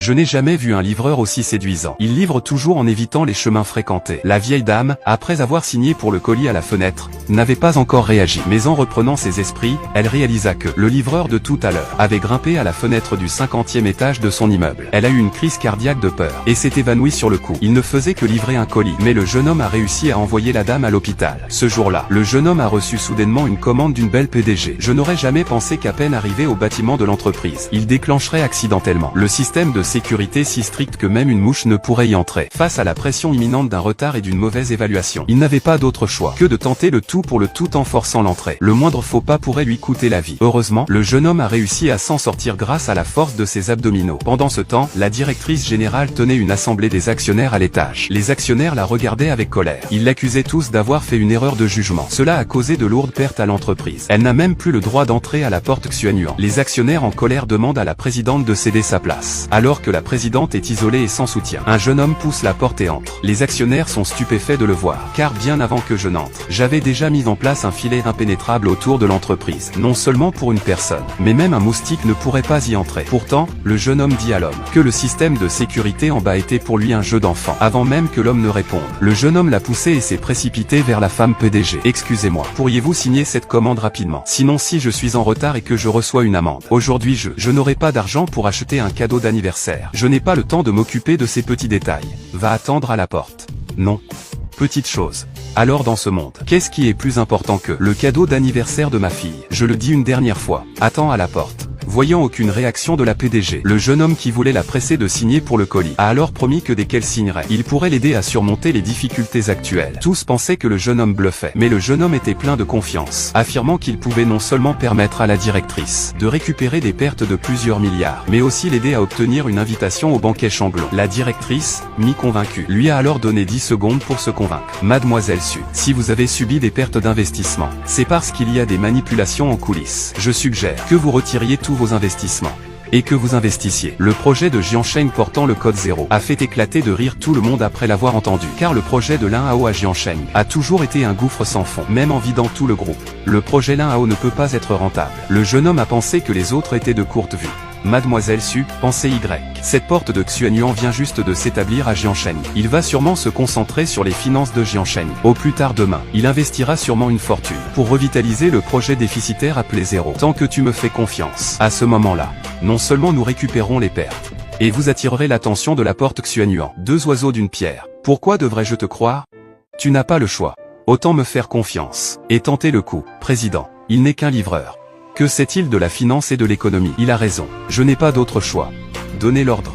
Je n'ai jamais vu un livreur aussi séduisant. Il livre toujours en évitant les chemins fréquentés. La vieille dame, après avoir signé pour le colis à la fenêtre, n'avait pas encore réagi. Mais en reprenant ses esprits, elle réalisa que le livreur de tout à l'heure avait grimpé à la fenêtre du 50e étage de son immeuble. Elle a eu une crise cardiaque de peur et s'est évanouie sur le coup. Il ne faisait que livrer un colis, mais le jeune homme a réussi à envoyer la dame à l'hôpital. Ce jour-là, le jeune homme a reçu soudainement une commande d'une belle PDG. Je n'aurais jamais pensé qu'à peine arrivé au bâtiment de l'entreprise, il déclencherait accidentellement le système de sécurité si strict que même une mouche ne pourrait y entrer. Face à la pression imminente d'un retard et d'une mauvaise évaluation, il n'avait pas d'autre choix que de tenter le tout pour le tout en forçant l'entrée. Le moindre faux pas pourrait lui coûter la vie. Heureusement, le jeune homme a réussi à s'en sortir grâce à la force de ses abdominaux. Pendant ce temps, la directrice générale tenait une assemblée des actionnaires à l'étage. Les actionnaires la regardaient avec colère. Ils l'accusaient tous d'avoir fait une erreur de jugement. Cela a causé de lourdes pertes à l'entreprise. Elle n'a même plus le droit d'entrer à la porte Xuanyuan. Les actionnaires en colère demandent à la présidente de céder sa place. Alors que la présidente est isolée et sans soutien, un jeune homme pousse la porte et entre. Les actionnaires sont stupéfaits de le voir, car bien avant que je n'entre, j'avais déjà mis en place un filet impénétrable autour de l'entreprise. Non seulement pour une personne, mais même un moustique ne pourrait pas y entrer. Pourtant, le jeune homme dit à l'homme que le système de sécurité en bas était pour lui un jeu d'enfant. Avant même que l'homme ne réponde, le jeune homme l'a poussé et s'est précipité vers la femme PDG. Excusez-moi, pourriez-vous signer cette commande rapidement? Sinon, si je suis en retard et que je reçois une amende. Aujourd'hui je n'aurai pas d'argent pour acheter un cadeau d'anniversaire. Je n'ai pas le temps de m'occuper de ces petits détails. Va attendre à la porte. Non. Petite chose. Alors dans ce monde, qu'est-ce qui est plus important que le cadeau d'anniversaire de ma fille? Je le dis une dernière fois. Attends à la porte. Voyant aucune réaction de la PDG, le jeune homme qui voulait la presser de signer pour le colis a alors promis que dès qu'elle signerait, il pourrait l'aider à surmonter les difficultés actuelles. Tous pensaient que le jeune homme bluffait, mais le jeune homme était plein de confiance, affirmant qu'il pouvait non seulement permettre à la directrice de récupérer des pertes de plusieurs milliards, mais aussi l'aider à obtenir une invitation au banquet Changlong. La directrice, mi-convaincue, lui a alors donné 10 secondes pour se convaincre. Mademoiselle Su, si vous avez subi des pertes d'investissement, c'est parce qu'il y a des manipulations en coulisses. Je suggère que vous retiriez tous vos investissements et que vous investissiez. Le projet de Jiansheng portant le code 0 a fait éclater de rire tout le monde après l'avoir entendu, car le projet de Linhao à Jiansheng a toujours été un gouffre sans fond, même en vidant tout le groupe. Le projet Linhao ne peut pas être rentable. Le jeune homme a pensé que les autres étaient de courte vue. Mademoiselle Su, pensez Y. Cette porte de Xuanyuan vient juste de s'établir à Jiansheng. Il va sûrement se concentrer sur les finances de Jiansheng. Au plus tard demain, il investira sûrement une fortune pour revitaliser le projet déficitaire appelé 0. Tant que tu me fais confiance, à ce moment-là, non seulement nous récupérons les pertes, et vous attirerez l'attention de la porte Xuanyuan. Deux oiseaux d'une pierre. Pourquoi devrais-je te croire? Tu n'as pas le choix. Autant me faire confiance et tenter le coup. Président, il n'est qu'un livreur. Que sait-il de la finance et de l'économie? Il a raison. Je n'ai pas d'autre choix. Donnez l'ordre.